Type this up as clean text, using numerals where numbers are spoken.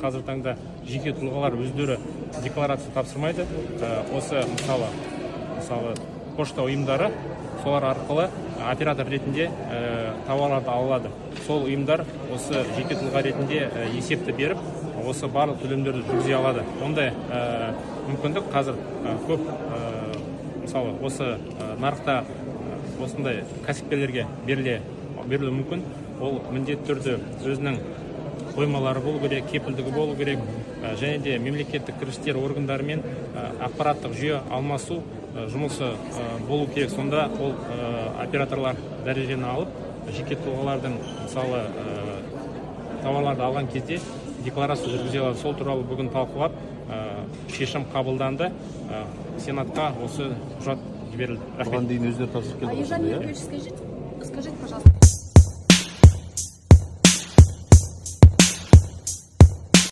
қазір таңда жеке тұлғалар өздері декларация тапсырмайды. Осы мысалы пошта ұйымдары солар арқылы оператор ретінде тауарларды алады. Сол ұйымдар осы жеке тұлға ретінде есепті беріп, осы барлық төлемдерді жүргізе алады. Ондай мүмкіндік қазір көп, мысалы осы нарықта осындай кәсіпкерлерге берілуі мүмкін. Ол міндетті түрде өзінің қоймалары болу керек, кепілдігі болу керек, және де мемлекеттік кірістер органдарымен ақпараттық жүйе алмасу жұмысы болу керек. Сонда ол операторлар дәрежені алып, жеке тұлғалардың мысалы тауарларды алған кезде декларация жүргізе алады. Сол туралы бүгін талқылап, шешім қабылданды. Сенатқа осы құжат жіберілді. Оған дейін өздері тапсырып келді. Скажите, пожалуйста,